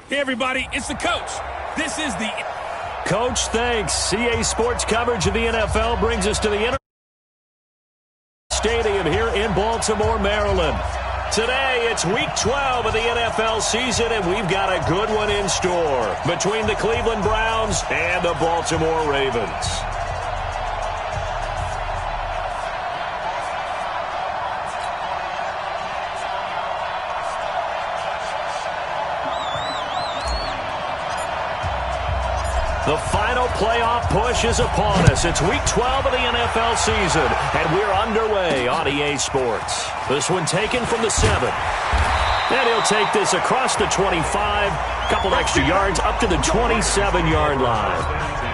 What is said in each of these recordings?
Hey, everybody, it's the coach. This is the... Coach, thanks. CA Sports coverage of the NFL brings us to the Stadium here in Baltimore, Maryland. Today, it's Week 12 of the NFL season, and we've got a good one in store between the Cleveland Browns and the Baltimore Ravens. The final playoff push is upon us. It's Week 12 of the NFL season, and we're underway on EA Sports. This one taken from the 7. And he'll take this across the 25, couple extra yards up to the 27-yard line.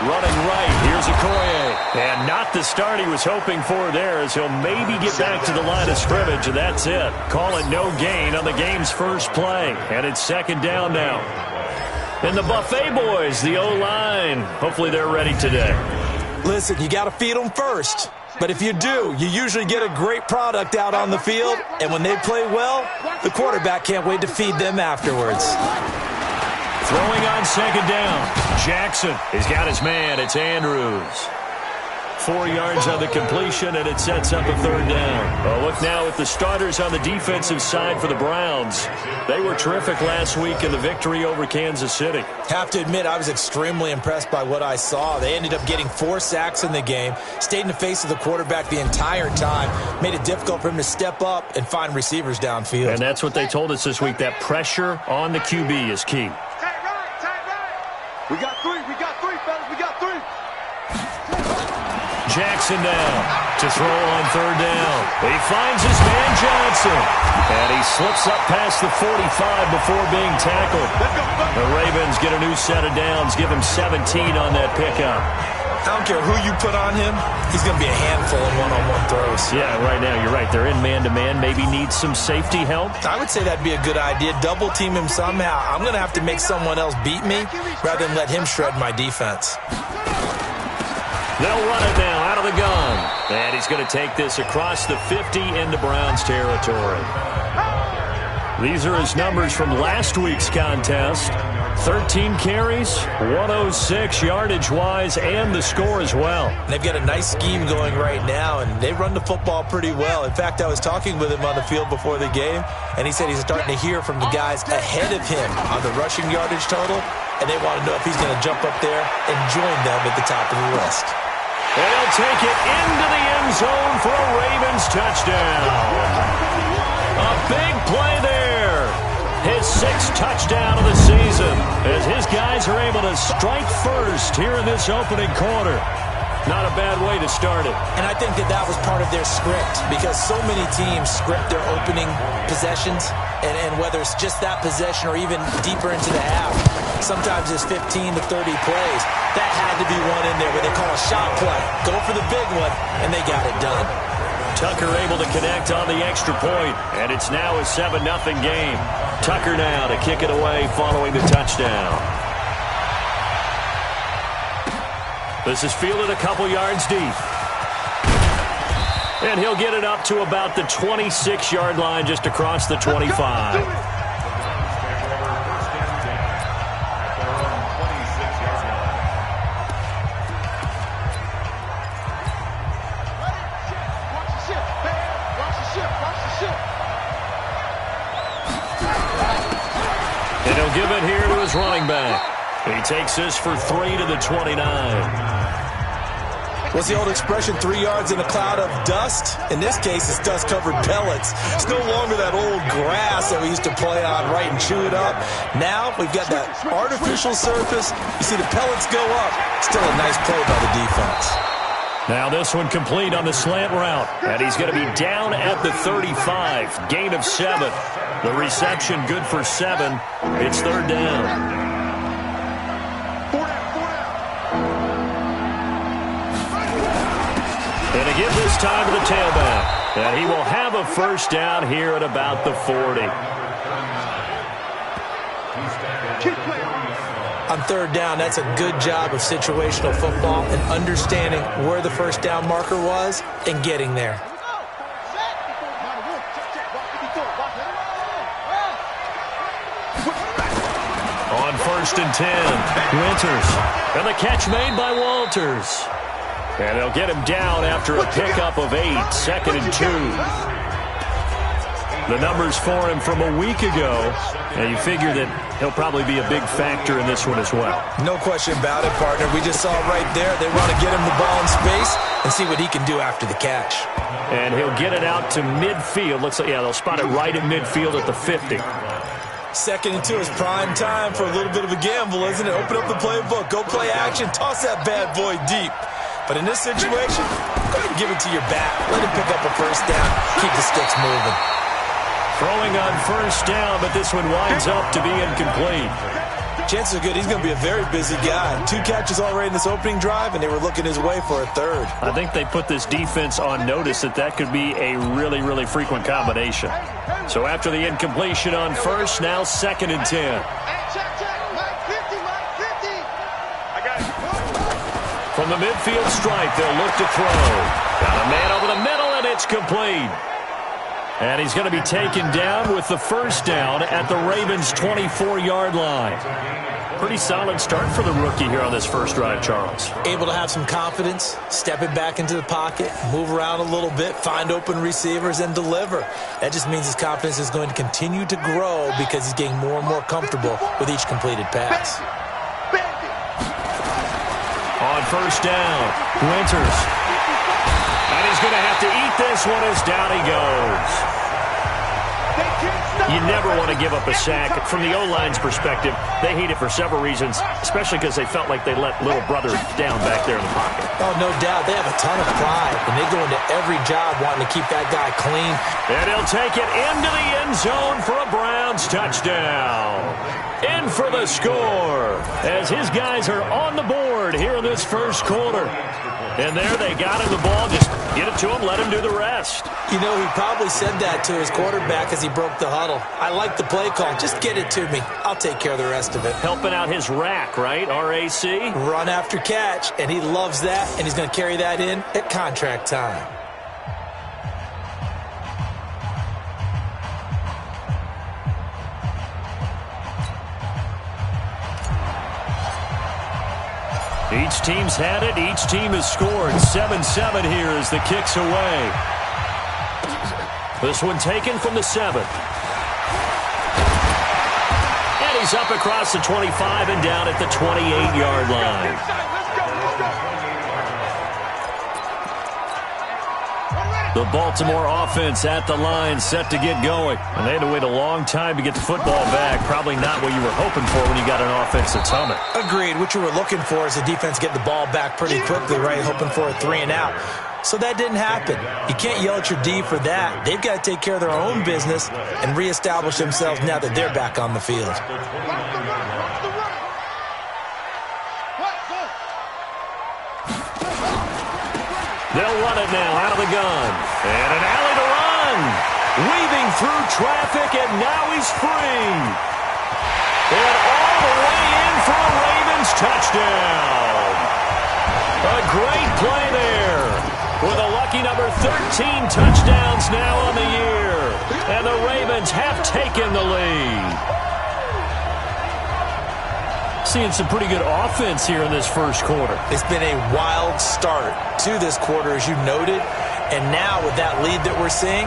Running right, here's Okoye. And not the start he was hoping for there, as he'll maybe get back to the line of scrimmage, and that's it. Call it no gain on the game's first play. And it's second down now. And the Buffet boys, the O-line, hopefully they're ready today. Listen, you got to feed them first. But if you do, you usually get a great product out on the field. And when they play well, the quarterback can't wait to feed them afterwards. Throwing on second down. Jackson has got his man. It's Andrews. 4 yards on the completion, and it sets up a third down. Well, look now at the starters on the defensive side for the Browns. They were terrific last week in the victory over Kansas City. Have to admit, I was extremely impressed by what I saw. They ended up getting 4 sacks in the game, stayed in the face of the quarterback the entire time, made it difficult for him to step up and find receivers downfield. And that's what they told us this week, that pressure on the QB is key. We got three, fellas, we got 3. Jackson down to throw on third down. He finds his man Johnson. And he slips up past the 45 before being tackled. The Ravens get a new set of downs, give him 17 on that pickup. I don't care who you put on him, he's going to be a handful in one-on-one throws. Yeah, right now you're right. They're in man-to-man. Maybe needs some safety help. I would say that'd be a good idea. Double team him somehow. I'm going to have to make someone else beat me rather than let him shred my defense. They'll run it now out of the gun. And he's going to take this across the 50 into Browns territory. These are his numbers from last week's contest. 13 carries, 106 yardage-wise, and the score as well. They've got a nice scheme going right now, and they run the football pretty well. In fact, I was talking with him on the field before the game, and he said he's starting to hear from the guys ahead of him on the rushing yardage total, and they want to know if he's going to jump up there and join them at the top of the list. They'll take it into the end zone for a Ravens touchdown. A big play there. His 6th touchdown of the season as his guys are able to strike first here in this opening quarter. Not a bad way to start it. And I think that was part of their script, because so many teams script their opening possessions, and whether it's just that possession or even deeper into the half, sometimes it's 15 to 30 plays. That had to be one in there where they call a shot play. Go for the big one, and they got it done. Tucker able to connect on the extra point, and it's now a 7-0 game. Tucker now to kick it away following the touchdown. This is fielded a couple yards deep. And he'll get it up to about the 26-yard line, just across the 25. And he'll give it here to his running back. He takes this for 3 to the 29. What's the old expression, 3 yards in a cloud of dust? In this case, it's dust-covered pellets. It's no longer that old grass that we used to play on, right, and chew it up. Now we've got that artificial surface. You see the pellets go up. Still a nice play by the defense. Now this one complete on the slant route. And he's going to be down at the 35. Gain of 7. The reception good for 7. It's third down. And to give this time to the tailback. And he will have a first down here at about the 40. On third down, that's a good job of situational football and understanding where the first down marker was and getting there. On 1st and 10, Winters. And the catch made by Walters. And they'll get him down after a pickup of 8, 2nd and 2. The numbers for him from a week ago, and you figure that he'll probably be a big factor in this one as well. No question about it, partner. We just saw it right there. They want to get him the ball in space and see what he can do after the catch. And he'll get it out to midfield. Looks like, yeah, they'll spot it right at midfield at the 50. 2nd and 2 is prime time for a little bit of a gamble, isn't it? Open up the playbook, go play action, toss that bad boy deep. But in this situation, go ahead and give it to your back. Let him pick up a first down, keep the sticks moving. Throwing on 1st down, but this one winds up to be incomplete. Chances are good he's going to be a very busy guy. 2 catches already in this opening drive, and they were looking his way for a 3rd. I think they put this defense on notice that could be a really, really frequent combination. So after the incompletion on 1st, now 2nd and 10. From the midfield stripe, they'll look to throw. Got a man over the middle, and it's complete. And he's going to be taken down with the first down at the Ravens' 24-yard line. Pretty solid start for the rookie here on this first drive, Charles. Able to have some confidence, stepping back into the pocket, move around a little bit, find open receivers, and deliver. That just means his confidence is going to continue to grow because he's getting more and more comfortable with each completed pass. On 1st down, Winters. And he's going to have to eat this one as down he goes. You never want to give up a sack. From the O-line's perspective, they hate it for several reasons, especially because they felt like they let little brother down back there in the pocket. Oh, no doubt. They have a ton of pride, and they go into every job wanting to keep that guy clean. And he'll take it into the end zone for a Browns touchdown. In for the score as his guys are on the board here in this first quarter. And there they got him the ball. Just get it to him, let him do the rest. You know, he probably said that to his quarterback as he broke the huddle. I like the play call. Just get it to me. I'll take care of the rest of it. Helping out his rack, right? R-A-C? Run after catch, and he loves that, and he's going to carry that in at contract time. Each team's had it. Each team has scored. 7-7 here as the kick's away. This one taken from the 7. And he's up across the 25 and down at the 28-yard line. The Baltimore offense at the line, set to get going. And they had to wait a long time to get the football back. Probably not what you were hoping for when you got an offense that's humming. Agreed. What you were looking for is the defense getting the ball back pretty quickly, right? Hoping for a 3 and out. So that didn't happen. You can't yell at your D for that. They've got to take care of their own business and reestablish themselves now that they're back on the field. They'll run it now out of the gun. And an alley to run. Weaving through traffic, and now he's free. And all the way in for a Ravens touchdown. A great play there. With a lucky number 13 touchdowns now on the year. And the Ravens have taken the lead. Seeing some pretty good offense here in this first quarter. It's been a wild start to this quarter, as you noted. And now with that lead that we're seeing,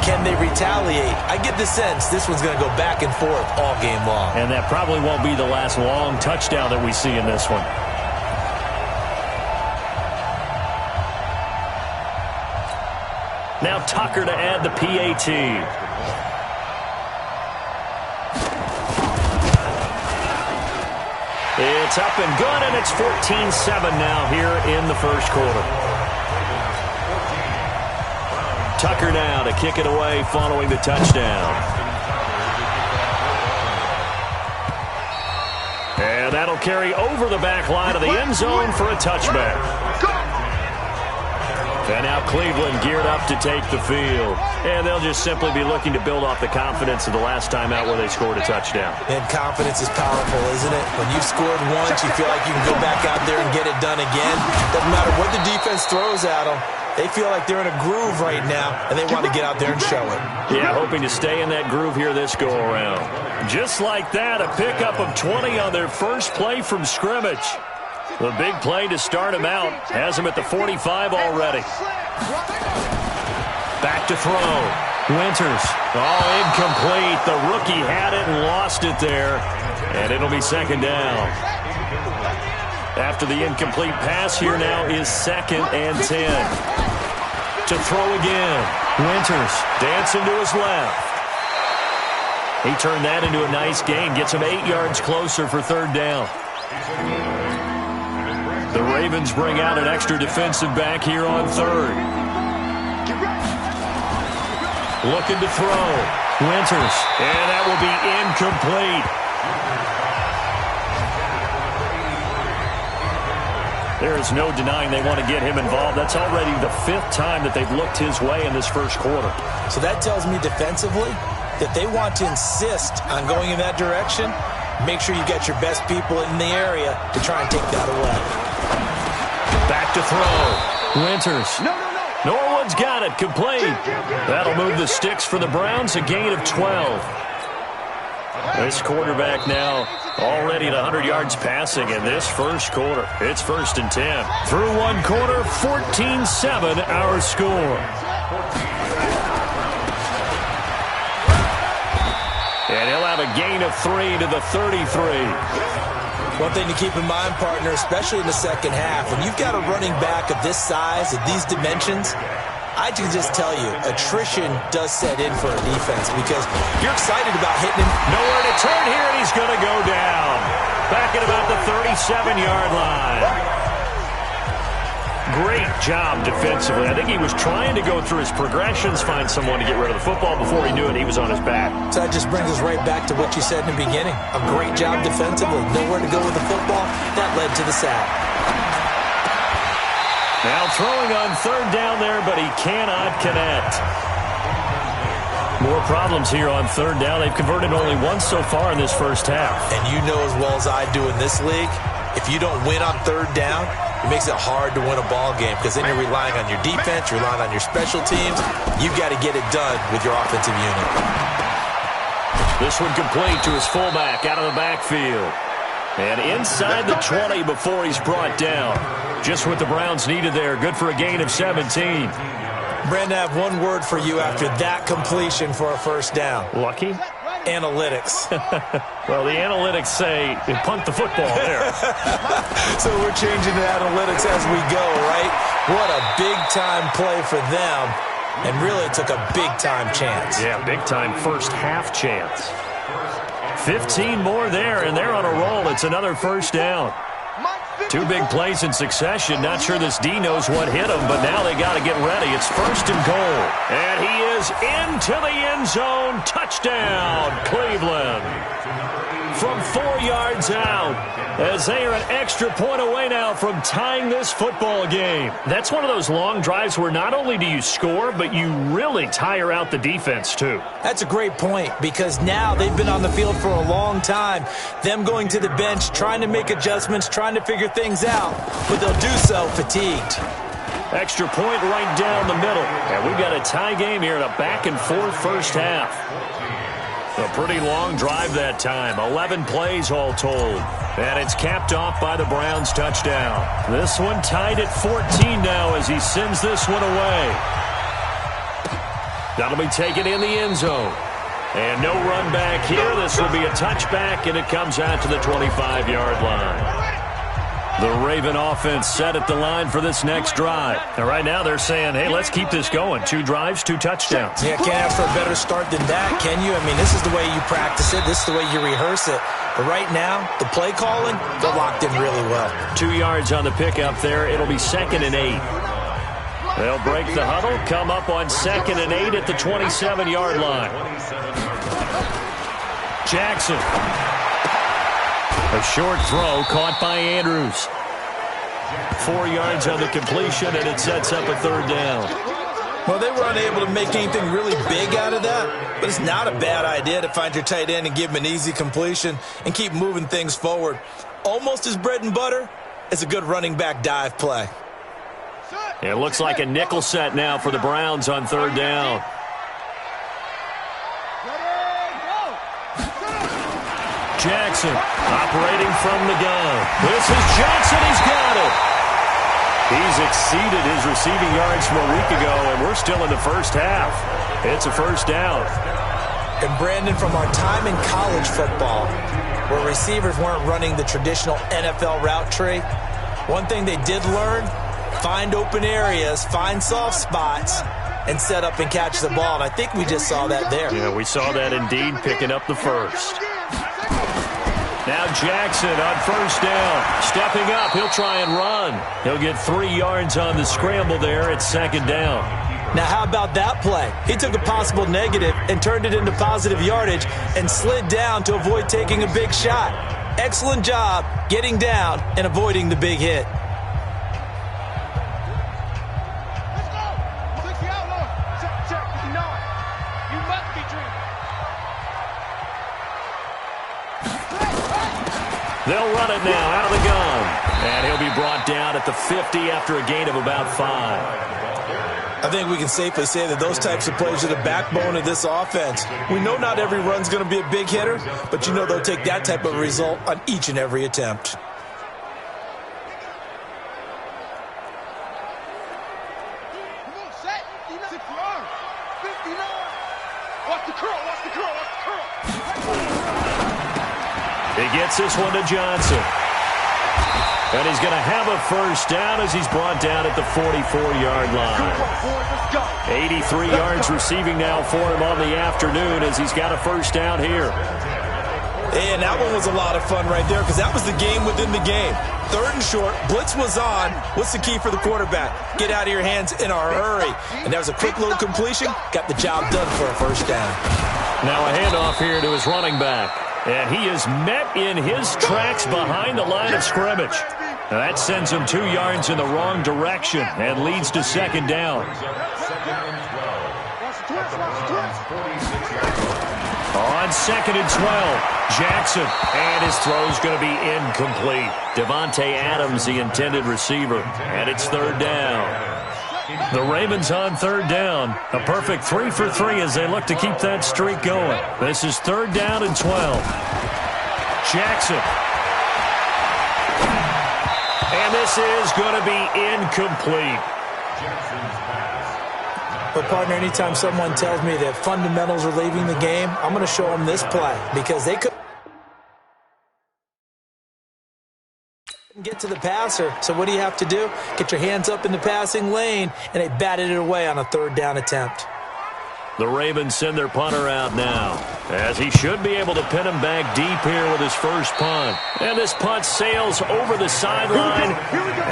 can they retaliate? I get the sense this one's going to go back and forth all game long. And that probably won't be the last long touchdown that we see in this one. Now Tucker to add the PAT. It's up and good, and it's 14-7 now here in the first quarter. Tucker now to kick it away following the touchdown. And that'll carry over the back line of the end zone for a touchback. And now Cleveland geared up to take the field. And they'll just simply be looking to build off the confidence of the last time out where they scored a touchdown. And confidence is powerful, isn't it? When you've scored once, you feel like you can go back out there and get it done again. Doesn't matter what the defense throws at them. They feel like they're in a groove right now, and they want to get out there and show it. Yeah, hoping to stay in that groove here this go-around. Just like that, a pickup of 20 on their first play from scrimmage. The big play to start him out has him at the 45 already. Back to throw. Winters. Oh, incomplete. The rookie had it and lost it there. And it'll be second down. After the incomplete pass, here now is 2nd and 10. To throw again. Winters dancing to his left. He turned that into a nice gain. Gets him 8 yards closer for 3rd down. The Ravens bring out an extra defensive back here on 3rd. Looking to throw. Winters. And that will be incomplete. There is no denying they want to get him involved. That's already the 5th time that they've looked his way in this first quarter. So that tells me defensively that they want to insist on going in that direction. Make sure you get your best people in the area to try and take that away. Back to throw. Winters. Norwood's got it. Complete. That'll move the sticks for the Browns. A gain of 12. This quarterback now already at 100 yards passing in this first quarter. It's 1st and 10. Through one quarter, 14-7 our score. And he'll have a gain of 3 to the 33. One thing to keep in mind, partner, especially in the second half, when you've got a running back of this size, of these dimensions, I can just tell you, attrition does set in for a defense because you're excited about hitting him. Nowhere to turn here, and he's going to go down. Back at about the 37-yard line. Great job defensively. I think he was trying to go through his progressions, find someone to get rid of the football. Before he knew it, he was on his back. So that just brings us right back to what you said in the beginning. A great job defensively. Nowhere to go with the football. That led to the sack. Now throwing on 3rd down there, but he cannot connect. More problems here on 3rd down. They've converted only once so far in this first half. And you know as well as I do in this league, if you don't win on 3rd down, it makes it hard to win a ball game because then you're relying on your defense, you're relying on your special teams. You've got to get it done with your offensive unit. This one complete to his fullback out of the backfield. And inside the 20 before he's brought down. Just what the Browns needed there. Good for a gain of 17. Brandon, I have one word for you after that completion for a 1st down. Lucky? Analytics. Well, the analytics say punt the football there. So we're changing to analytics as we go, right? What a big-time play for them. And really took a big-time chance. Yeah, big-time first half chance. 15 more there, and they're on a roll. It's another 1st down. 2 big plays in succession. Not sure this D knows what hit him, but now they got to get ready. It's 1st and goal. And he is into the end zone. Touchdown, Cleveland. From 4 yards out, as they are an extra point away now from tying this football game. That's one of those long drives where not only do you score, but you really tire out the defense too. That's a great point because now they've been on the field for a long time. Them going to the bench, trying to make adjustments, trying to figure things out, but they'll do so fatigued. Extra point right down the middle. And we've got a tie game here in a back-and-forth first half. A pretty long drive that time. 11 plays all told. And it's capped off by the Browns touchdown. This one tied at 14 now as he sends this one away. That'll be taken in the end zone. And no run back here. This will be a touchback, and it comes out to the 25-yard line. The Raven offense set at the line for this next drive. And right now they're saying, hey, let's keep this going. 2 drives, 2 touchdowns. Yeah, can't ask for a better start than that, can you? I mean, this is the way you practice it. This is the way you rehearse it. But right now, the play calling, they're locked in really well. 2 yards on the pickup there. It'll be 2nd and 8. They'll break the huddle, come up on 2nd and 8 at the 27-yard line. Jackson. A short throw caught by Andrews. 4 yards on the completion, and it sets up a third down. Well, they were unable to make anything really big out of that, but it's not a bad idea to find your tight end and give him an easy completion and keep moving things forward. Almost as bread and butter as a good running back dive play. It looks like a nickel set now for the Browns on third down. Jackson operating from the gun. This is Johnson. He's got it. He's exceeded his receiving yards from a week ago, and we're still in the first half. It's a first down. And Brandon, from our time in college football, where receivers weren't running the traditional NFL route tree, one thing they did learn, find open areas, find soft spots, and set up and catch the ball. And I think we just saw that there. Yeah, we saw that indeed, picking up the first. Now Jackson on first down. Stepping up, he'll try and run. He'll get 3 yards on the scramble there at second down. Now how about that play? He took a possible negative and turned it into positive yardage and slid down to avoid taking a big shot. Excellent job getting down and avoiding the big hit. They'll run it now out of the gun. And he'll be brought down at the 50 after a gain of about 5. I think we can safely say that those types of plays are the backbone of this offense. We know not every run's going to be a big hitter, but you know they'll take that type of result on each and every attempt. He gets this one to Johnson. And he's going to have a first down as he's brought down at the 44-yard line. 83 yards receiving now for him on the afternoon as he's got a first down here. And that one was a lot of fun right there because that was the game within the game. Third and short, blitz was on. What's the key for the quarterback? Get out of your hands in a hurry. And that was a quick little completion. Got the job done for a first down. Now a handoff here to his running back. And he is met in his tracks behind the line of scrimmage. Now that sends him 2 yards in the wrong direction and leads to second down. On second and 12, Jackson. And his throw's going to be incomplete. Devontae Adams, the intended receiver. And it's third down. The Ravens on third down. A perfect 3 for 3 as they look to keep that streak going. This is third down and 12. Jackson. And this is going to be incomplete. But, partner, anytime someone tells me that fundamentals are leaving the game, I'm going to show them this play because they could get to the passer. So what do you have to do? Get your hands up in the passing lane, and they batted it away on a third down attempt. The Ravens send their punter out now, as he should be able to pin him back deep here with his first punt. And this punt sails over the sideline,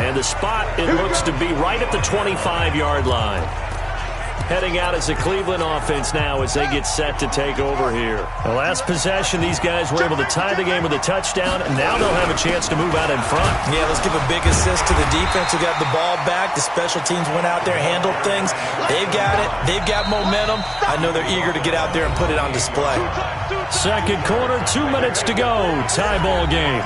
and the spot, it looks to be right at the 25-yard line. Heading out as a Cleveland offense now as they get set to take over here. The last possession, these guys were able to tie the game with a touchdown, and now they'll have a chance to move out in front. Yeah, let's give a big assist to the defense who got the ball back. The special teams went out there, handled things. They've got it. They've got momentum. I know they're eager to get out there and put it on display. Second quarter, 2 minutes to go. Tie ball game.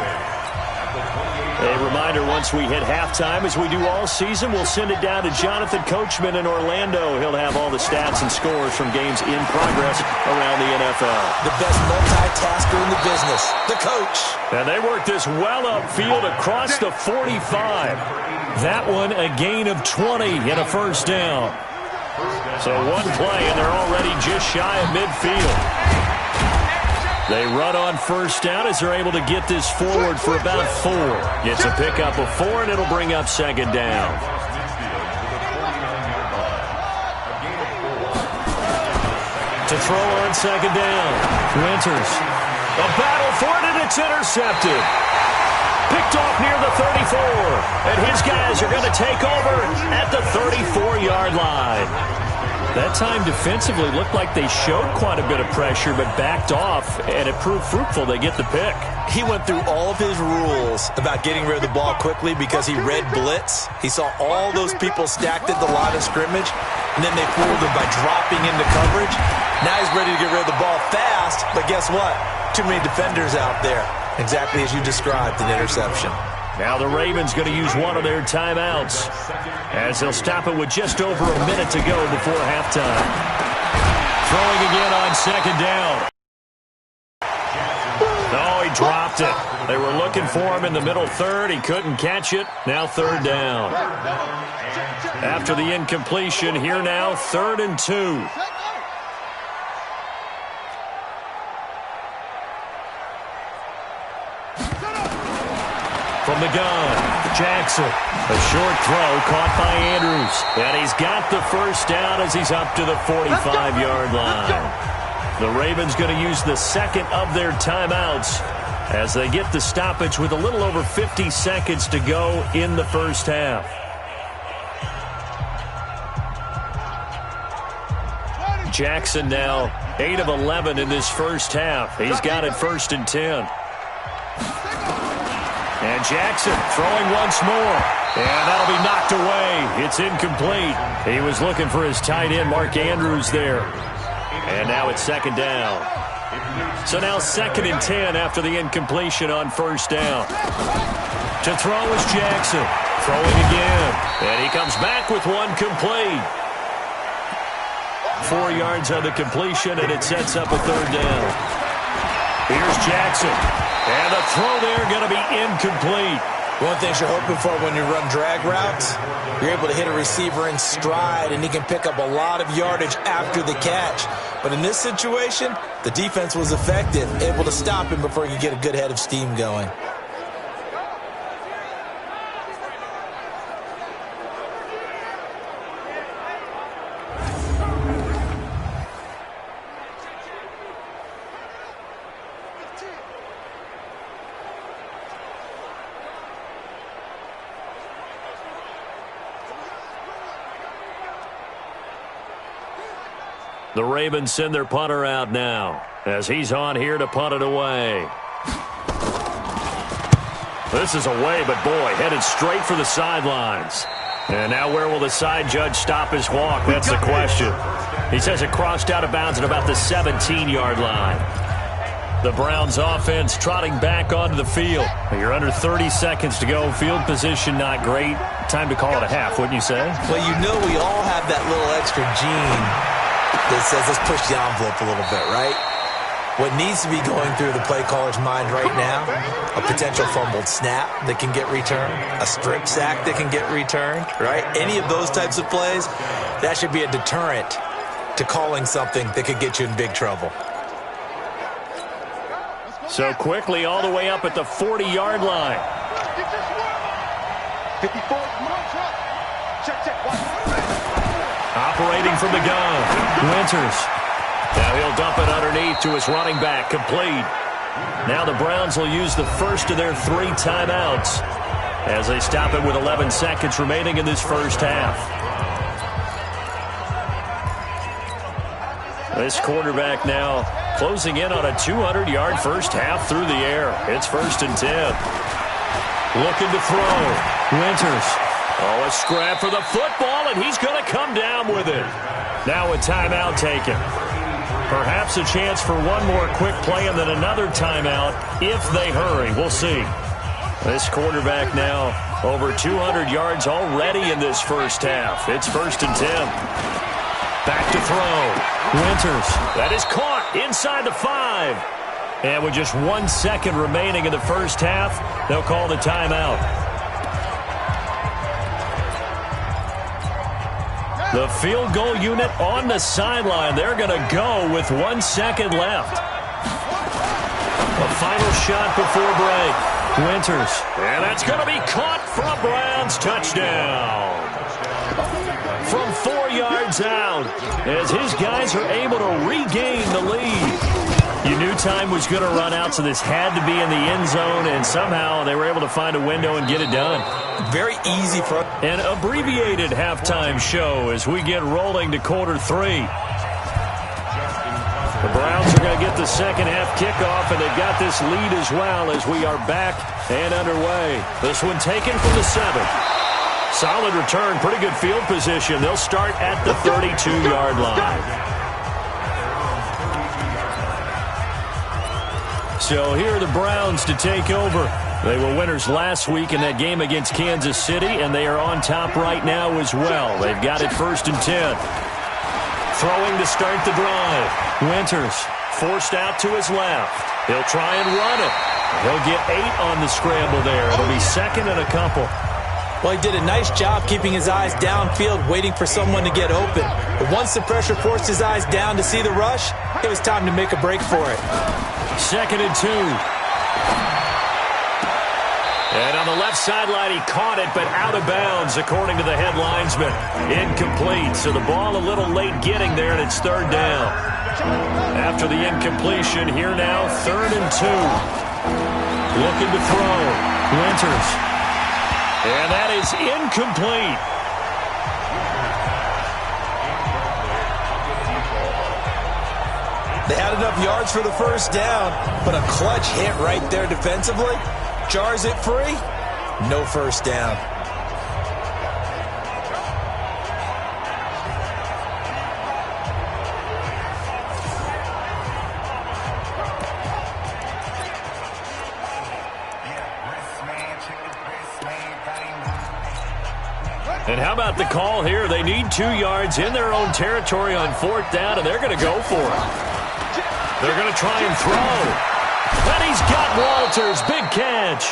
A reminder, once we hit halftime, as we do all season, we'll send it down to Jonathan Coachman in Orlando. He'll have all the stats and scores from games in progress around the NFL. The best multitasker in the business, the coach. And they work this well upfield across the 45. That one a gain of 20 and a first down. So one play, and they're already just shy of midfield. They run on first down as they're able to get this forward for about 4. It's a pickup of 4, and it'll bring up second down. To throw on second down. Winters. A battle for it, and it's intercepted. Picked off near the 34. And his guys are going to take over at the 34-yard line. That time defensively looked like they showed quite a bit of pressure but backed off, and it proved fruitful. They get the pick. He went through all of his rules about getting rid of the ball quickly because he read blitz. He saw all those people stacked at the line of scrimmage, and then they fooled him by dropping into coverage. Now he's ready to get rid of the ball fast, but guess what? Too many defenders out there. Exactly as you described, an interception. Now the Ravens going to use one of their timeouts as they'll stop it with just over a minute to go before halftime. Throwing again on second down. Oh, he dropped it. They were looking for him in the middle third. He couldn't catch it. Now third down. After the incompletion, here now 3rd and 2. From the gun, Jackson. A short throw caught by Andrews. And he's got the first down as he's up to the 45-yard line. The Ravens going to use the second of their timeouts as they get the stoppage with a little over 50 seconds to go in the first half. Jackson now 8 of 11 in this first half. He's got it 1st and 10. And Jackson throwing once more. And that'll be knocked away. It's incomplete. He was looking for his tight end, Mark Andrews, there. And now it's 2nd down. So now 2nd and 10 after the incompletion on 1st down. To throw is Jackson. Throwing again. And he comes back with one complete. 4 yards on the completion, and it sets up a 3rd down. Here's Jackson. And the throw there going to be incomplete. One thing you're hoping for when you run drag routes, you're able to hit a receiver in stride, and he can pick up a lot of yardage after the catch. But in this situation, the defense was effective, able to stop him before he could get a good head of steam going. The Ravens send their punter out now as he's on here to punt it away. This is away, but boy, headed straight for the sidelines. And now where will the side judge stop his walk? That's the question. He says it crossed out of bounds at about the 17-yard line. The Browns offense trotting back onto the field. You're under 30 seconds to go. Field position not great. Time to call it a half, wouldn't you say? Well, you know we all have that little extra gene that says let's push the envelope a little bit, right? What needs to be going through the play caller's mind right now, a potential fumbled snap that can get returned, a strip sack that can get returned, right? Any of those types of plays, that should be a deterrent to calling something that could get you in big trouble. So quickly all the way up at the 40-yard line. 54, check. Operating from the gun, Winters. Now he'll dump it underneath to his running back, complete. Now the Browns will use the first of their 3 timeouts as they stop it with 11 seconds remaining in this first half. This quarterback now closing in on a 200-yard first half through the air. It's 1st and 10. Looking to throw, Winters. Oh, a scrap for the football, and he's going to come down with it. Now a timeout taken. Perhaps a chance for one more quick play and then another timeout if they hurry. We'll see. This quarterback now over 200 yards already in this first half. It's 1st and 10. Back to throw. Winters. That is caught inside the 5. And with just 1 second remaining in the first half, they'll call the timeout. The field goal unit on the sideline. They're going to go with 1 second left. A final shot before break. Winters. And that's going to be caught for a Browns touchdown. From 4 yards out as his guys are able to regain the lead. You knew time was going to run out, so this had to be in the end zone, and somehow they were able to find a window and get it done. Very easy for an abbreviated halftime show as we get rolling to quarter 3. The Browns are going to get the second half kickoff, and they've got this lead as well as we are back and underway. This one taken from the 7. Solid return, pretty good field position. They'll start at the 32-yard line. So here are the Browns to take over. They were winners last week in that game against Kansas City, and they are on top right now as well. They've got it 1st and 10. Throwing to start the drive. Winters forced out to his left. He'll try and run it. He'll get 8 on the scramble there. It'll be 2nd and a couple. Well, he did a nice job keeping his eyes downfield, waiting for someone to get open. But once the pressure forced his eyes down to see the rush, it was time to make a break for it. 2nd and 2. And on the left sideline, he caught it, but out of bounds, according to the head linesman. Incomplete, so the ball a little late getting there, and it's 3rd down. After the incompletion, here now, 3rd and 2. Looking to throw. Winters. And that is incomplete. They had enough yards for the 1st down, but a clutch hit right there defensively jars it free. No 1st down. And how about the call here? They need 2 yards in their own territory on 4th down, and they're going to go for it. They're going to try and throw. And he's got Walters. Big catch.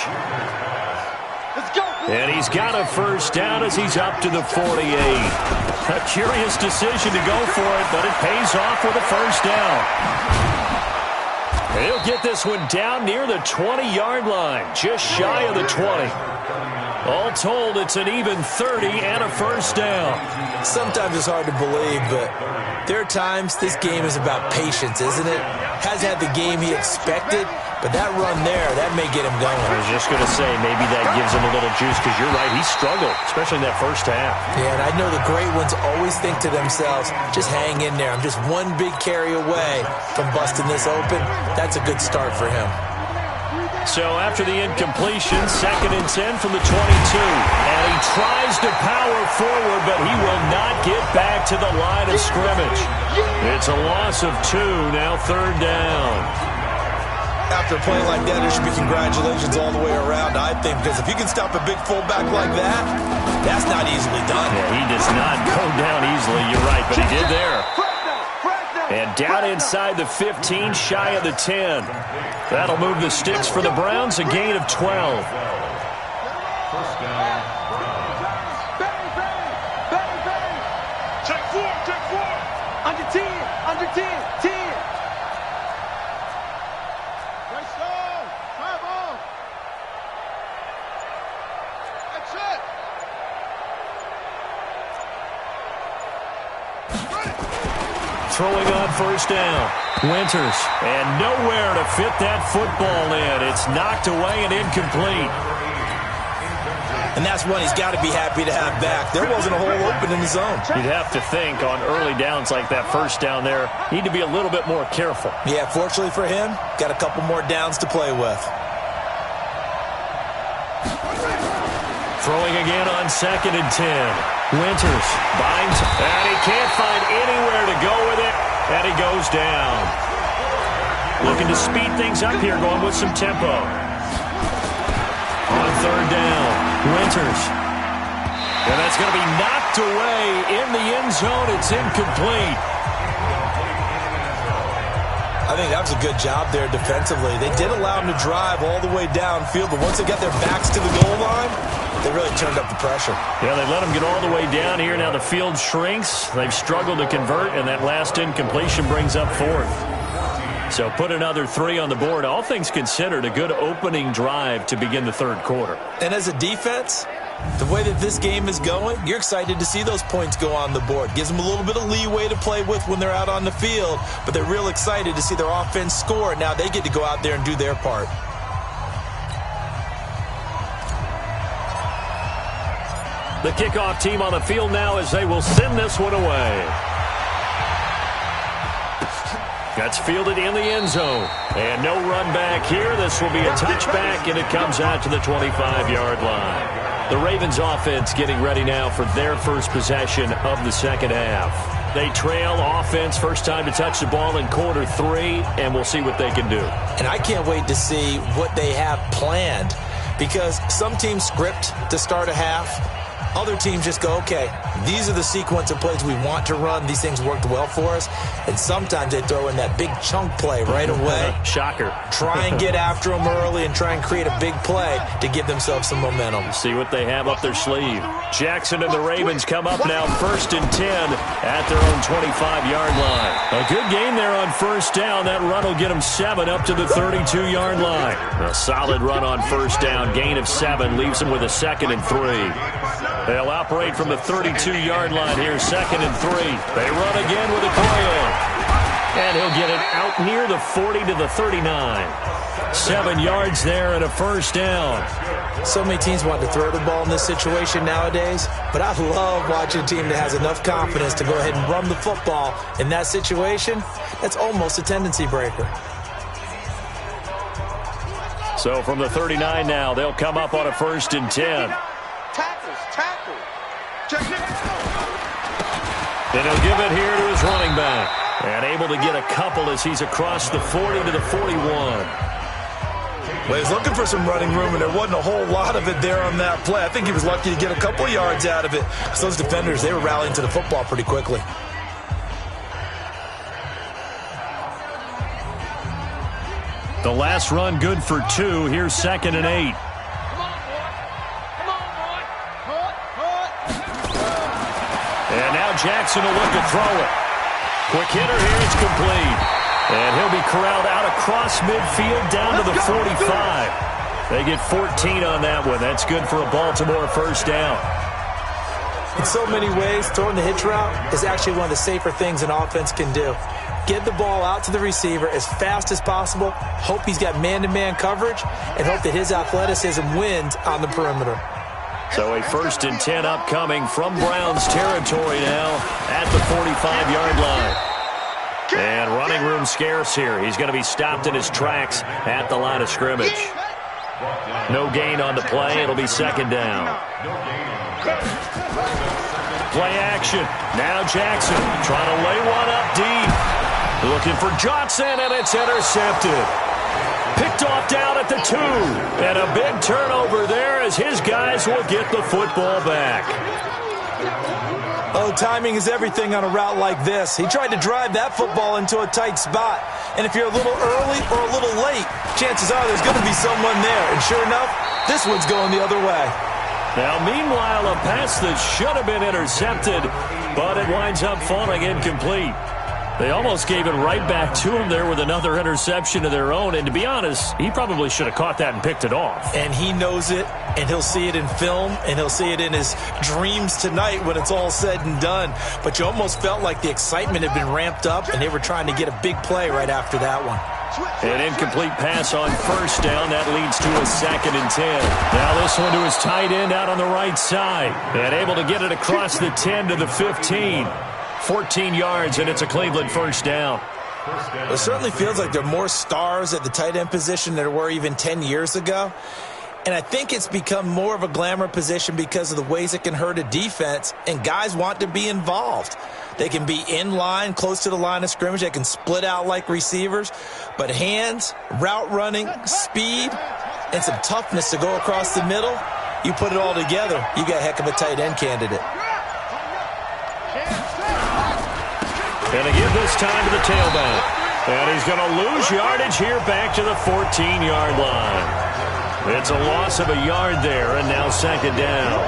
Let's go. And he's got a 1st down as he's up to the 48. A curious decision to go for it, but it pays off with a 1st down. And he'll get this one down near the 20-yard line, just shy of the 20. All told, it's an even 30 and a 1st down. Sometimes it's hard to believe, but there are times this game is about patience, isn't it? Hasn't had the game he expected, but that run there, that may get him going. I was just going to say, maybe that gives him a little juice, because you're right, he struggled, especially in that 1st half. Yeah, and I know the great ones always think to themselves, just hang in there. I'm just one big carry away from busting this open. That's a good start for him. So after the incompletion, 2nd and 10 from the 22. And he tries to power forward, but he will not get back to the line of scrimmage. It's a loss of 2, now 3rd down. After playing like that, there should be congratulations all the way around, I think, because if you can stop a big fullback like that, that's not easily done. Yeah, he does not go down easily, you're right, but he did there. And down inside the 15, shy of the 10. That'll move the sticks for the Browns, a gain of 12. Check 4, check 4. Under 10, under 10, 10. Right side, drive on. That's it. Throwing on 1st down. Winters. And nowhere to fit that football in. It's knocked away and incomplete. And that's one he's got to be happy to have back. There wasn't a hole open in the zone. You'd have to think on early downs like that 1st down there, need to be a little bit more careful. Yeah, fortunately for him, got a couple more downs to play with. Throwing again on 2nd and 10. Winters binds, and he can't find anywhere to go with it, and he goes down. Looking to speed things up here, going with some tempo. On 3rd down, Winters. And that's going to be knocked away in the end zone. It's incomplete. I think that was a good job there defensively. They did allow him to drive all the way downfield, but once they got their backs to the goal line, they really turned up the pressure. Yeah, they let him get all the way down here. Now the field shrinks. They've struggled to convert, and that last incompletion brings up 4th. So put another 3 on the board. All things considered, a good opening drive to begin the 3rd quarter. And as a defense, The way that this game is going, you're excited to see those points go on the board. Gives them a little bit of leeway to play with when they're out on the field, but they're real excited to see their offense score. Now they get to go out there and do their part. The kickoff team on the field now as they will send this one away. That's fielded in the end zone. And no run back here. This will be a touchback, and it comes out to the 25-yard line. The Ravens offense getting ready now for their first possession of the second half. They trail offense, first time to touch the ball in quarter 3, and we'll see what they can do. And I can't wait to see what they have planned, because some teams script to start a half. Other teams just go, okay, these are the sequence of plays we want to run. These things worked well for us. And sometimes they throw in that big chunk play right away. Shocker. Try and get after them early and try and create a big play to give themselves some momentum. See what they have up their sleeve. Jackson and the Ravens come up now 1st and 10 at their own 25-yard line. A good game there on first down. That run will get them 7 up to the 32-yard line. A solid run on first down. Gain of 7 leaves them with a 2nd and 3. They'll operate from the 32-yard line here, 2nd and 3. They run again with Okoye. And he'll get it out near the 40 to the 39. 7 yards there and a first down. So many teams want to throw the ball in this situation nowadays, but I love watching a team that has enough confidence to go ahead and run the football in that situation. That's almost a tendency breaker. So from the 39 now, they'll come up on a 1st and 10. Tackle. Check it out. And he'll give it here to his running back. And able to get a couple as he's across the 40 to the 41. Well, he was looking for some running room, and there wasn't a whole lot of it there on that play. I think he was lucky to get a couple yards out of it. So those defenders, they were rallying to the football pretty quickly. The last run good for 2. Here's 2nd and 8. And now Jackson will look to throw it. Quick hitter here, it's complete. And he'll be corralled out across midfield down to the 45. They get 14 on that one. That's good for a Baltimore first down. In so many ways, throwing the hitch route is actually one of the safer things an offense can do. Get the ball out to the receiver as fast as possible, hope he's got man-to-man coverage, and hope that his athleticism wins on the perimeter. So a 1st and 10 upcoming from Browns territory now at the 45-yard line. And running room scarce here. He's going to be stopped in his tracks at the line of scrimmage. No gain on the play. It'll be 2nd down. Play action. Now Jackson trying to lay one up deep. Looking for Johnson, and it's intercepted. Picked off down at the 2. And a big turnover there as his guys will get the football back. Oh, timing is everything on a route like this. He tried to drive that football into a tight spot. And if you're a little early or a little late, chances are there's going to be someone there. And sure enough, this one's going the other way. Now, meanwhile, a pass that should have been intercepted, but it winds up falling incomplete. They almost gave it right back to him there with another interception of their own. And to be honest, he probably should have caught that and picked it off. And he knows it, and he'll see it in film, and he'll see it in his dreams tonight when it's all said and done. But you almost felt like the excitement had been ramped up, and they were trying to get a big play right after that one. An incomplete pass on first down. That leads to a 2nd and 10. Now this one to his tight end out on the right side. And able to get it across the 10 to the 15. 14 yards, and it's a Cleveland first down. It certainly feels like there are more stars at the tight end position than there were even 10 years ago. And I think it's become more of a glamour position because of the ways it can hurt a defense, and guys want to be involved. They can be in line, close to the line of scrimmage. They can split out like receivers. But hands, route running, speed, and some toughness to go across the middle, you put it all together, you got a heck of a tight end candidate. And again this time to the tailback. And he's going to lose yardage here back to the 14-yard line. It's a loss of a yard there, and now 2nd down.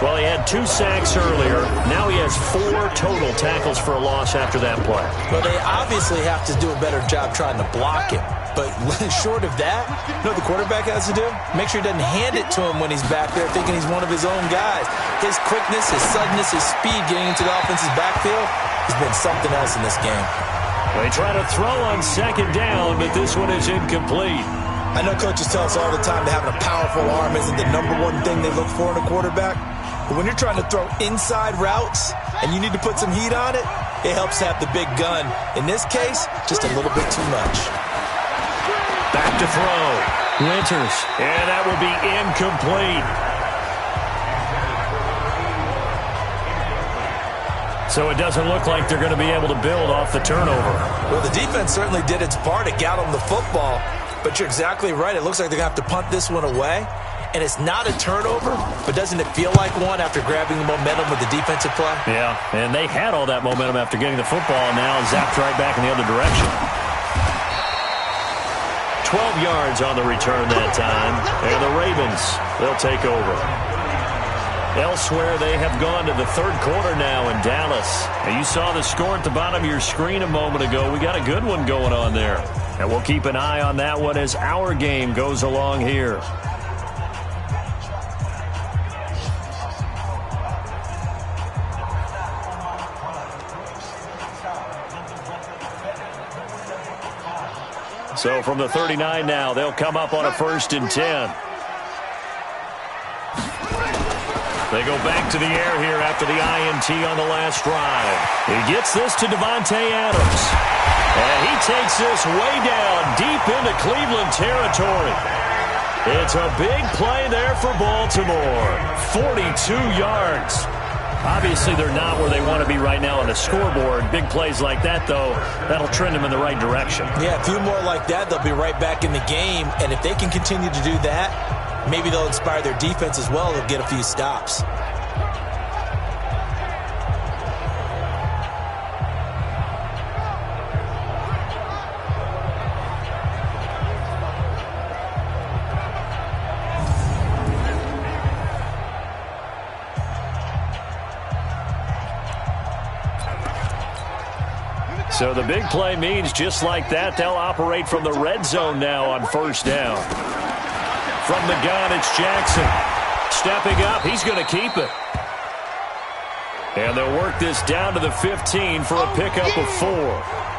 Well, he had 2 sacks earlier. Now he has 4 total tackles for a loss after that play. Well, they obviously have to do a better job trying to block him. But short of that, you know what the quarterback has to do? Make sure he doesn't hand it to him when he's back there thinking he's one of his own guys. His quickness, his suddenness, his speed getting into the offense's backfield has been something else in this game. They try to throw on second down, but this one is incomplete. I know coaches tell us all the time that having a powerful arm isn't the number one thing they look for in a quarterback. But when you're trying to throw inside routes and you need to put some heat on it, it helps to have the big gun. In this case, just a little bit too much. Back to throw. Winters. And that will be incomplete. So it doesn't look like they're going to be able to build off the turnover. Well, the defense certainly did its part. It got them the football. But you're exactly right. It looks like they're going to have to punt this one away. And it's not a turnover, but doesn't it feel like one after grabbing the momentum with the defensive play? Yeah, and they had all that momentum after getting the football, and now zapped right back in the other direction. 12 yards on the return that time. And the Ravens, they'll take over. Elsewhere, they have gone to the third quarter now in Dallas. And you saw the score at the bottom of your screen a moment ago. We got a good one going on there. And we'll keep an eye on that one as our game goes along here. So from the 39 now, they'll come up on a 1st and 10. They go back to the air here after the INT on the last drive. He gets this to Davante Adams. And he takes this way down deep into Cleveland territory. It's a big play there for Baltimore. 42 yards. Obviously, they're not where they want to be right now on the scoreboard. Big plays like that, though, that'll trend them in the right direction. Yeah, a few more like that, they'll be right back in the game. And if they can continue to do that, maybe they'll inspire their defense as well. They'll get a few stops. So the big play means just like that, they'll operate from the red zone now on 1st down. From the gun, it's Jackson. Stepping up, he's going to keep it. And they'll work this down to the 15 for a pickup of 4.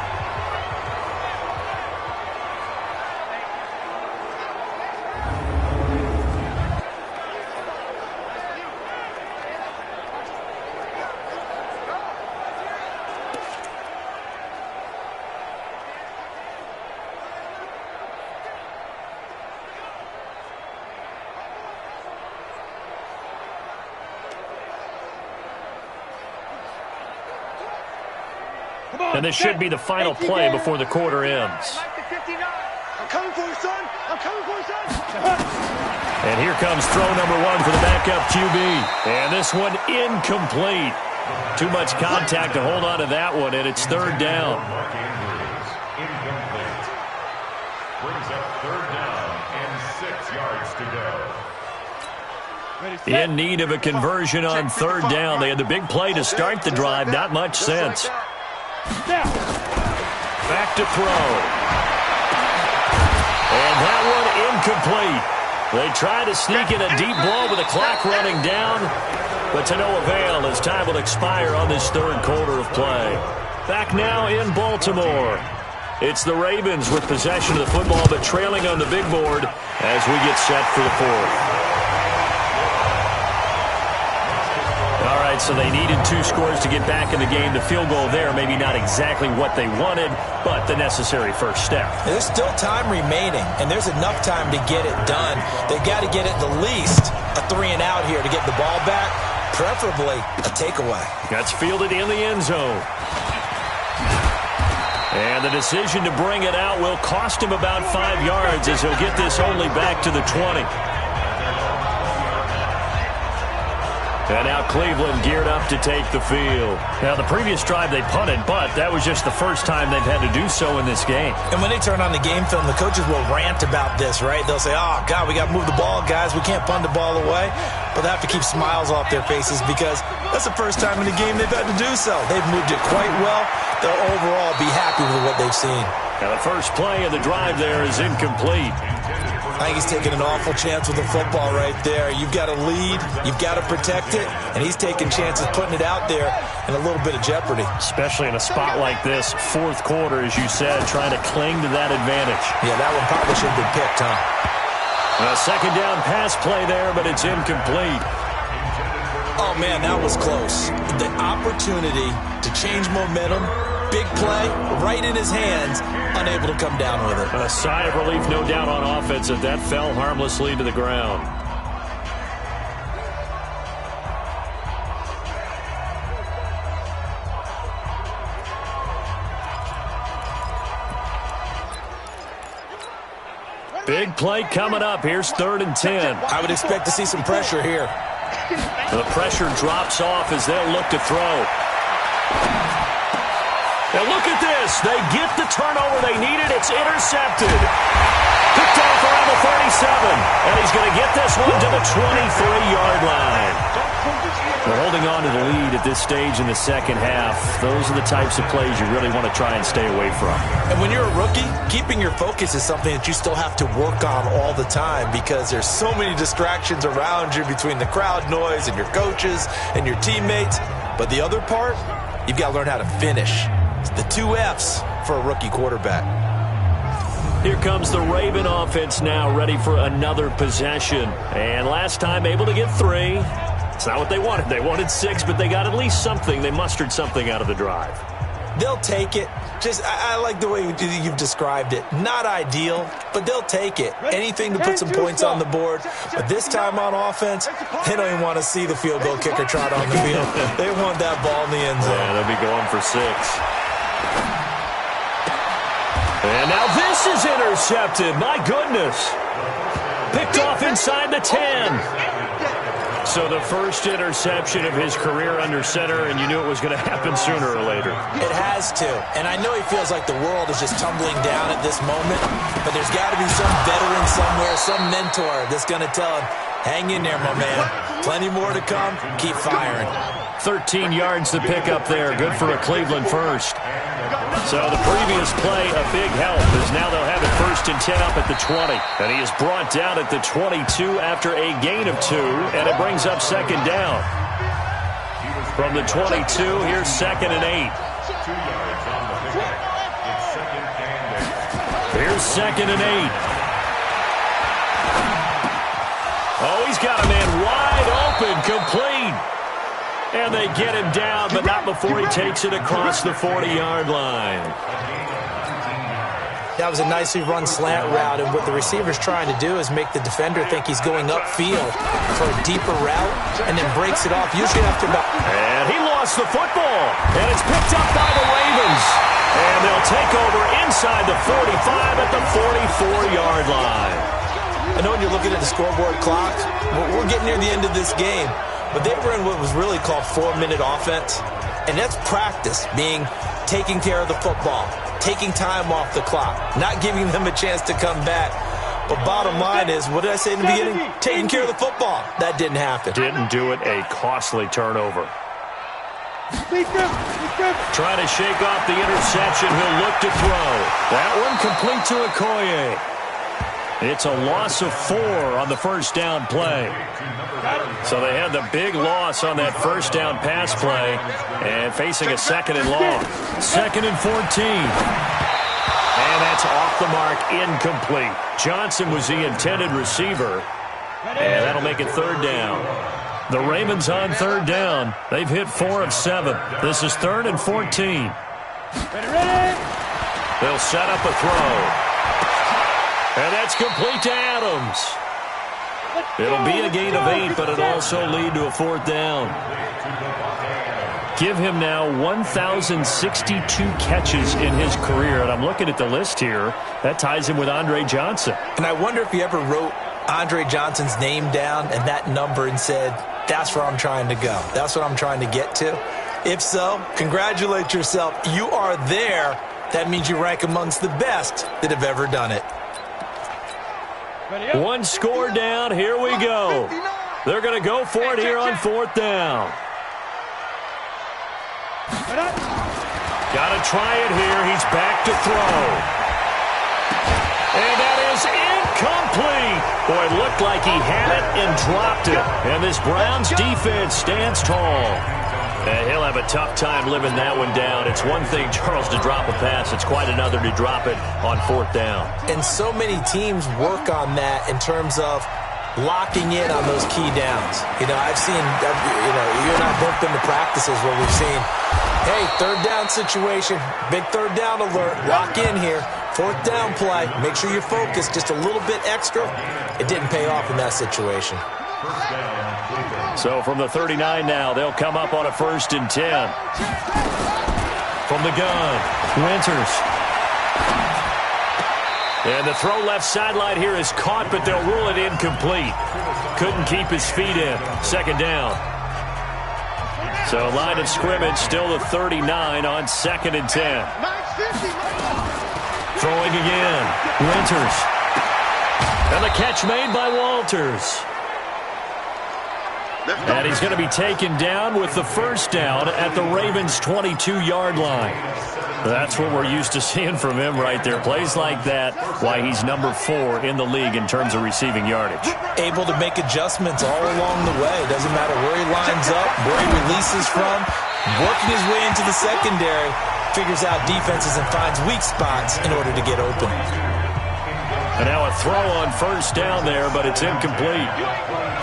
And this should be the final play before the quarter ends. I'm coming for you, son. I'm coming for you, son. And here comes throw number 1 for the backup QB. And this one incomplete. Too much contact to hold on to that one, and it's 3rd down. Brings up 3rd down and 6 yards to go. In need of a conversion on 3rd down. They had the big play to start the drive. Not much sense. Back to throw. And that one incomplete. They try to sneak in a deep ball with the clock running down, but to no avail as time will expire on this 3rd quarter of play. Back now in Baltimore. It's the Ravens with possession of the football, but trailing on the big board as we get set for the 4th. All right, so they needed 2 scores to get back in the game. The field goal there, maybe not exactly what they wanted, but the necessary first step. There's still time remaining, and there's enough time to get it done. They've got to get at the least a 3-and-out here to get the ball back, preferably a takeaway. That's fielded in the end zone. And the decision to bring it out will cost him about 5 yards as he'll get this only back to the 20. And now Cleveland geared up to take the field. Now, the previous drive they punted, but that was just the first time they've had to do so in this game. And when they turn on the game film, the coaches will rant about this, right? They'll say, oh, God, we got to move the ball, guys. We can't punt the ball away. But they have to keep smiles off their faces because that's the first time in the game they've had to do so. They've moved it quite well. They'll overall be happy with what they've seen. And the first play of the drive there is incomplete. I think he's taking an awful chance with the football right there. You've got to lead, you've got to protect it, and he's taking chances putting it out there in a little bit of jeopardy. Especially in a spot like this, fourth quarter, as you said, trying to cling to that advantage. Yeah, that one probably should have been picked, huh? A second down pass play there, but it's incomplete. Oh, man, that was close. The opportunity to change momentum, big play, right in his hands, unable to come down with it. A sigh of relief, no doubt, on offense that that fell harmlessly to the ground. Big play coming up. Here's 3rd and 10. I would expect to see some pressure here. The pressure drops off as they'll look to throw. Now look at this. They get the turnover they needed. It's intercepted. Picked off around the 37. And he's going to get this one to the 23-yard line. They're holding on to the lead at this stage in the second half. Those are the types of plays you really want to try and stay away from. And when you're a rookie, keeping your focus is something that you still have to work on all the time because there's so many distractions around you between the crowd noise and your coaches and your teammates. But the other part, you've got to learn how to finish. It's the 2 F's for a rookie quarterback. Here comes the Raven offense now, ready for another possession. And last time able to get 3. It's not what they wanted. They wanted 6, but they got at least something. They mustered something out of the drive. They'll take it. I like the way you've described it. Not ideal, but they'll take it. Anything to put some points on the board. But this time on offense, they don't even want to see the field goal kicker trot on the field. They want that ball in the end zone. Yeah, they'll be going for 6. And now this is intercepted. My goodness. Picked off inside the 10. So the first interception of his career under center, and you knew it was going to happen sooner or later. It has to. And I know he feels like the world is just tumbling down at this moment, but there's got to be some veteran somewhere, some mentor that's going to tell him, hang in there, my man. Plenty more to come. Keep firing. 13 yards to pick up there. Good for a Cleveland first. So the previous play, a big help, as now they'll have it 1st and 10 up at the 20. And he is brought down at the 22 after a gain of 2, and it brings up 2nd down. From the 22, here's 2nd and 8. Here's 2nd and 8. Oh, he's got a man wide open, complete. And they get him down, but not before he takes it across the 40-yard line. That was a nicely run slant route, and what the receiver's trying to do is make the defender think he's going upfield for a deeper route, and then breaks it off, usually after about... And he lost the football, and it's picked up by the Ravens. And they'll take over inside the 45 at the 44-yard line. I know when you're looking at the scoreboard clock, we're getting near the end of this game. But they were in what was really called 4-minute offense. And that's practice, being taking care of the football, taking time off the clock, not giving them a chance to come back. But bottom line is, what did I say in the beginning? Taking care of the football. That didn't happen. Didn't do it. A costly turnover. Trying to shake off the interception. He'll look to throw. That one complete to Okoye. It's a loss of 4 on the first down play. So they had the big loss on that first down pass play and facing a 2nd and long. 2nd and 14. And that's off the mark, incomplete. Johnson was the intended receiver. And that'll make it 3rd down. The Ravens on 3rd down. They've hit 4 of 7. This is 3rd and 14. They'll set up a throw. And that's complete to Adams. It'll be a gain of 8, but it'll also lead to a 4th down. Give him now 1,062 catches in his career. And I'm looking at the list here. That ties him with Andre Johnson. And I wonder if he ever wrote Andre Johnson's name down and that number and said, that's where I'm trying to go. That's what I'm trying to get to. If so, congratulate yourself. You are there. That means you rank amongst the best that have ever done it. One score down. Here we go. They're going to go for it here on 4th down. Got to try it here. He's back to throw. And that is incomplete. Boy, it looked like he had it and dropped it. And this Browns defense stands tall. And he'll have a tough time living that one down. It's one thing, Charles, to drop a pass. It's quite another to drop it on 4th down. And so many teams work on that in terms of locking in on those key downs. I've seen, you and I both been to practices where we've seen, hey, 3rd down situation, big 3rd down alert, lock in here. 4th down play, make sure you're focused just a little bit extra. It didn't pay off in that situation. So from the 39 now, they'll come up on a 1st and 10. From the gun, Winters. And the throw left sideline here is caught, but they'll rule it incomplete. Couldn't keep his feet in. 2nd down. So line of scrimmage still the 39 on 2nd and 10. Throwing again. Winters. And the catch made by Walters. And he's going to be taken down with the 1st down at the Ravens' 22-yard line. That's what we're used to seeing from him right there. Plays like that, why he's number 4 in the league in terms of receiving yardage. Able to make adjustments all along the way. Doesn't matter where he lines up, where he releases from. Working his way into the secondary, figures out defenses and finds weak spots in order to get open. And now a throw on 1st down there, but it's incomplete.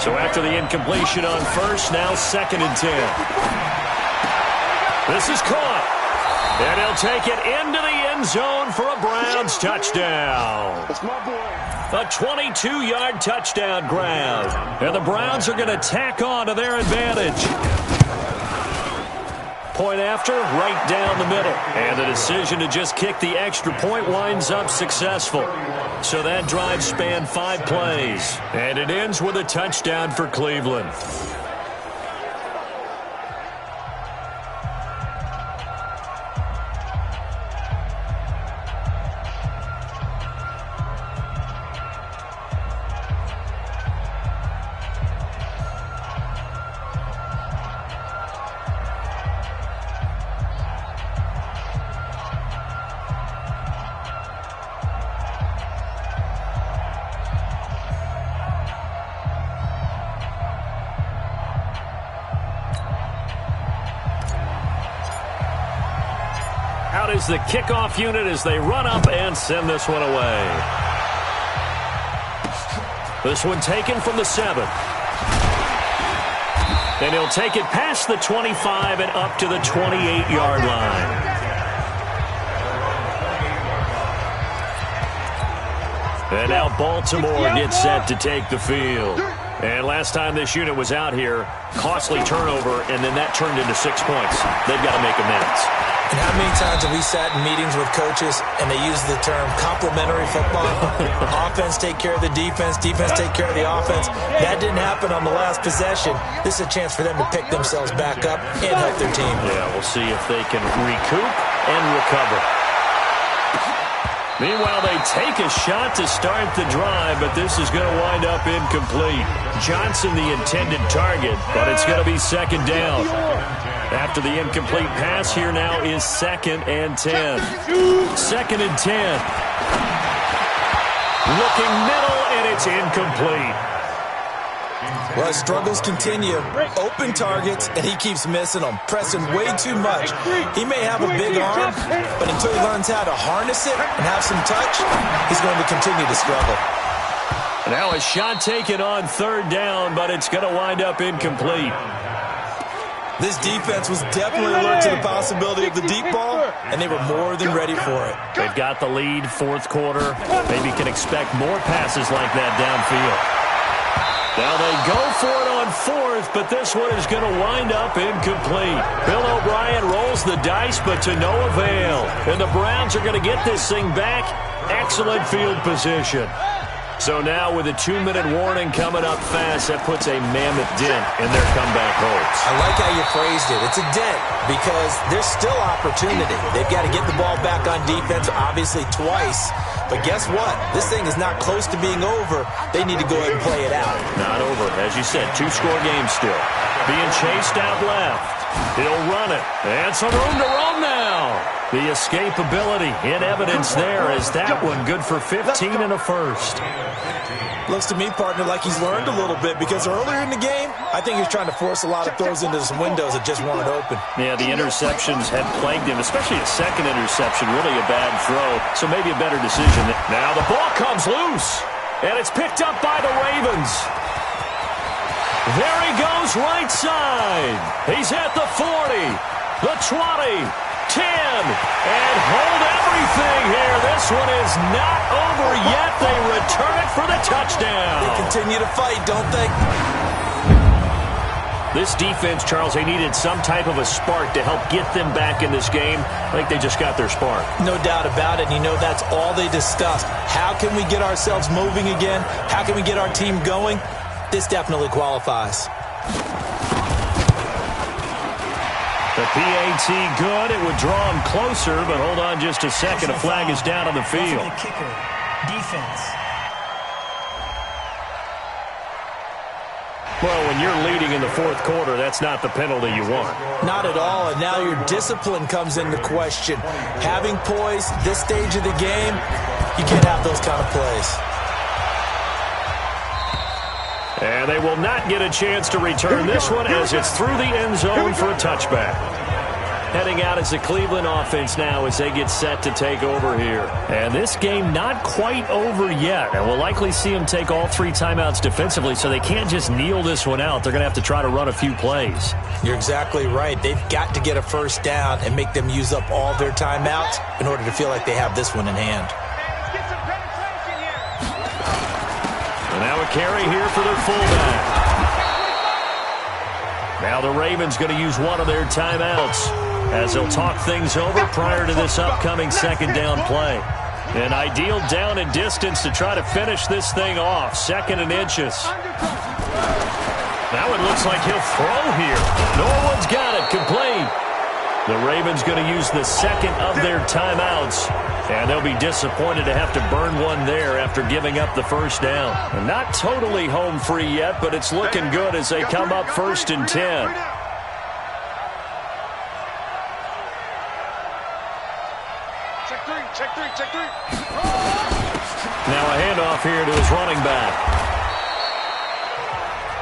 So after the incompletion on 1st, now 2nd and 10. This is caught. And he'll take it into the end zone for a Browns touchdown. A 22-yard touchdown grab. And the Browns are going to tack on to their advantage. Point after, right down the middle. And the decision to just kick the extra point winds up successful. So that drive spanned 5 plays. And it ends with a touchdown for Cleveland. Out is the kickoff unit as they run up and send this one away. This one taken from the 7. And he'll take it past the 25 and up to the 28-yard line. And now Baltimore gets set to take the field. And last time this unit was out here, costly turnover, and then that turned into 6 points. They've got to make amends. And how many times have we sat in meetings with coaches and they use the term complementary football? Offense take care of the defense, defense take care of the offense. That didn't happen on the last possession. This is a chance for them to pick themselves back up and help their team. Yeah, we'll see if they can recoup and recover. Meanwhile, they take a shot to start the drive, but this is going to wind up incomplete. Johnson the intended target, but it's going to be 2nd down. After the incomplete pass, here now is 2nd and 10. 2nd and 10. Looking middle, and it's incomplete. Well, his struggles continue. Open targets, and he keeps missing them, pressing way too much. He may have a big arm, but until he learns how to harness it and have some touch, he's going to continue to struggle. Now a shot taken on 3rd down, but it's going to wind up incomplete. This defense was definitely alert to the possibility of the deep ball, and they were more than ready for it. They've got the lead, 4th quarter. Maybe can expect more passes like that downfield. Now they go for it on 4th, but this one is going to wind up incomplete. Bill O'Brien rolls the dice, but to no avail. And the Browns are going to get this thing back. Excellent field position. So now with a 2-minute warning coming up fast, that puts a mammoth dent in their comeback hopes. I like how you phrased it. It's a dent because there's still opportunity. They've got to get the ball back on defense, obviously twice. But guess what? This thing is not close to being over. They need to go ahead and play it out. Not over. As you said, 2-score game still. Being chased out left. He'll run it. And some room to roam now. The escapability in evidence there as that one good for 15 and a first. Looks to me, partner, like he's learned a little bit because earlier in the game, I think he was trying to force a lot of throws into some windows that just weren't open. Yeah, the interceptions had plagued him, especially a second interception, really a bad throw, so maybe a better decision. Now the ball comes loose, and it's picked up by the Ravens. There he goes right side. He's at the 40, the 20, 10, and hold everything here. This one is not over yet. They return it for the touchdown. They continue to fight, don't they? This defense, Charles, they needed some type of a spark to help get them back in this game. I think they just got their spark. No doubt about it. And you know, that's all they discussed. How can we get ourselves moving again? How can we get our team going? This definitely qualifies. The PAT good. It would draw him closer, but hold on just a second. A flag is down on the field. Kicker, defense. Well, when you're leading in the fourth quarter, that's not the penalty you want. Not at all, and now your discipline comes into question. Having poise this stage of the game, you can't have those kind of plays. And they will not get a chance to return this one as it's through the end zone for a touchback. Heading out as the Cleveland offense now as they get set to take over here. And this game not quite over yet. And we'll likely see them take all 3 timeouts defensively, so they can't just kneel this one out. They're going to have to try to run a few plays. You're exactly right. They've got to get a first down and make them use up all their timeouts in order to feel like they have this one in hand. And now a carry here for their fullback. Now the Ravens going to use one of their timeouts as they'll talk things over prior to this upcoming second down play. An ideal down and distance to try to finish this thing off. 2nd and inches. Now it looks like he'll throw here. No one's got it. Complete. The Ravens going to use the second of their timeouts. And they'll be disappointed to have to burn one there after giving up the first down. And not totally home free yet, but it's looking good as they come up 1st and 10. Check three. Now a handoff here to his running back.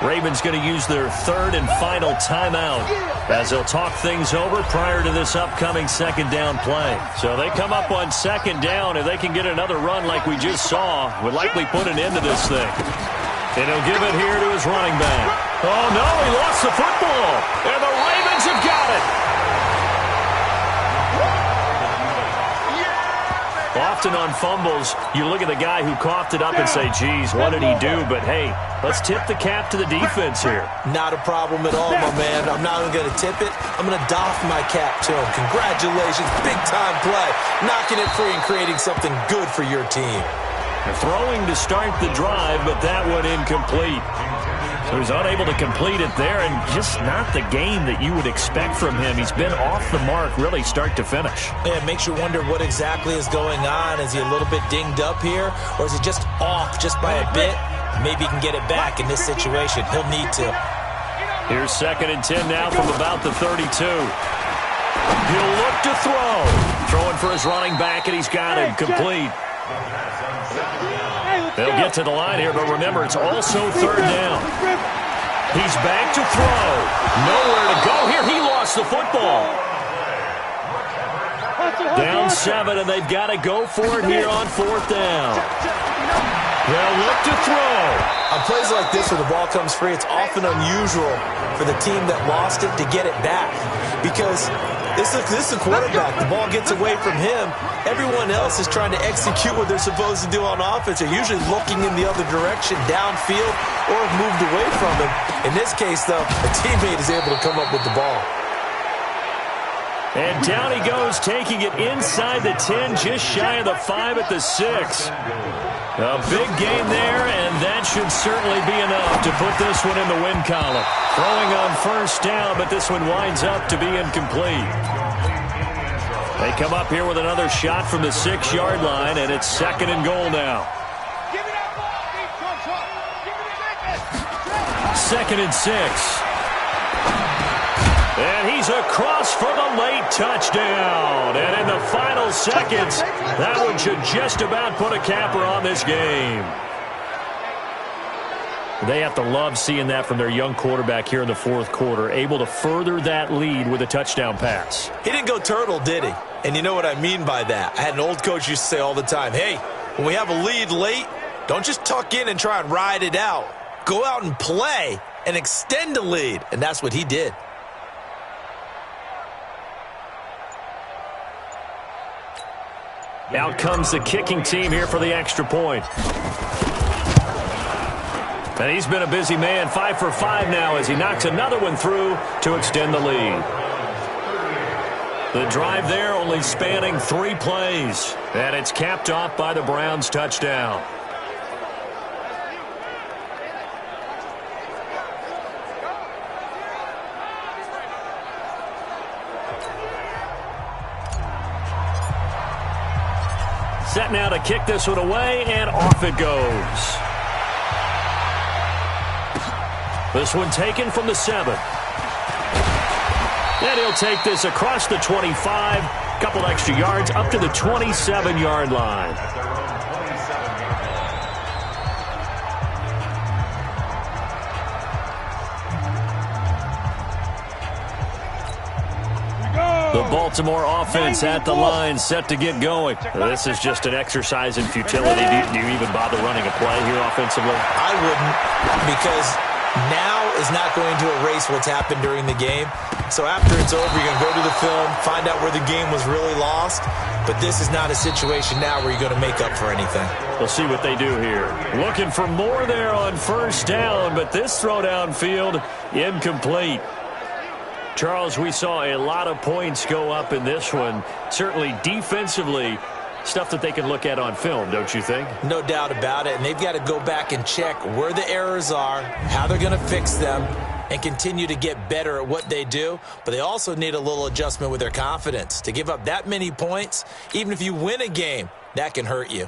Ravens going to use their 3rd and final timeout as they'll talk things over prior to this upcoming second down play. So they come up on 2nd down. If they can get another run like we just saw, would likely put an end to this thing. And he'll give it here to his running back. Oh, no, he lost the football. And the Ravens have got it. Often on fumbles, you look at the guy who coughed it up and say, geez, what did he do? But, hey, let's tip the cap to the defense here. Not a problem at all, my man. I'm not even going to tip it. I'm going to doff my cap to him. Congratulations. Big-time play. Knocking it free and creating something good for your team. Throwing to start the drive, but that one incomplete. So he's unable to complete it there, and just not the game that you would expect from him. He's been off the mark, really, start to finish. Yeah, it makes you wonder what exactly is going on. Is he a little bit dinged up here, or is he just off just by a bit? Maybe he can get it back in this situation. He'll need to. Here's 2nd and 10 now from about the 32. He'll look to throw. Throwing for his running back, and he's got him complete. They'll get to the line here, but remember, it's also 3rd down. He's back to throw. Nowhere to go here. He lost the football. Down 7, and they've got to go for it here on 4th down. They'll look to throw. On plays like this where the ball comes free, it's often unusual for the team that lost it to get it back. Because this is the quarterback. The ball gets away from him. Everyone else is trying to execute what they're supposed to do on offense. They're usually looking in the other direction, downfield, or have moved away from him. In this case, though, a teammate is able to come up with the ball. And down he goes, taking it inside the 10, just shy of the 5 at the 6. A big gain there, and that should certainly be enough to put this one in the win column. Throwing on 1st down, but this one winds up to be incomplete. They come up here with another shot from the 6-yard line, and it's 2nd and goal now. 2nd and 6. And he's across for the late touchdown. And in the final seconds, that one should just about put a capper on this game. They have to love seeing that from their young quarterback here in the fourth quarter, able to further that lead with a touchdown pass. He didn't go turtle, did he? And you know what I mean by that. I had an old coach used to say all the time, hey, when we have a lead late, don't just tuck in and try and ride it out. Go out and play and extend the lead. And that's what he did. Out comes the kicking team here for the extra point. And he's been a busy man, 5 for 5 now as he knocks another one through to extend the lead. The drive there only spanning 3 plays. And it's capped off by the Browns' touchdown. Set now to kick this one away, and off it goes. This one taken from the 7. And he'll take this across the 25, couple extra yards up to the 27-yard line. The Baltimore offense at the line, set to get going. This is just an exercise in futility. Do you even bother running a play here offensively? I wouldn't, because now is not going to erase what's happened during the game. So after it's over, you're going to go to the film, find out where the game was really lost. But this is not a situation now where you're going to make up for anything. We'll see what they do here. Looking for more there on first down, but this throw downfield incomplete. Charles, we saw a lot of points go up in this one. Certainly defensively, stuff that they can look at on film, don't you think? No doubt about it. And they've got to go back and check where the errors are, how they're going to fix them, and continue to get better at what they do. But they also need a little adjustment with their confidence. To give up that many points, even if you win a game, that can hurt you.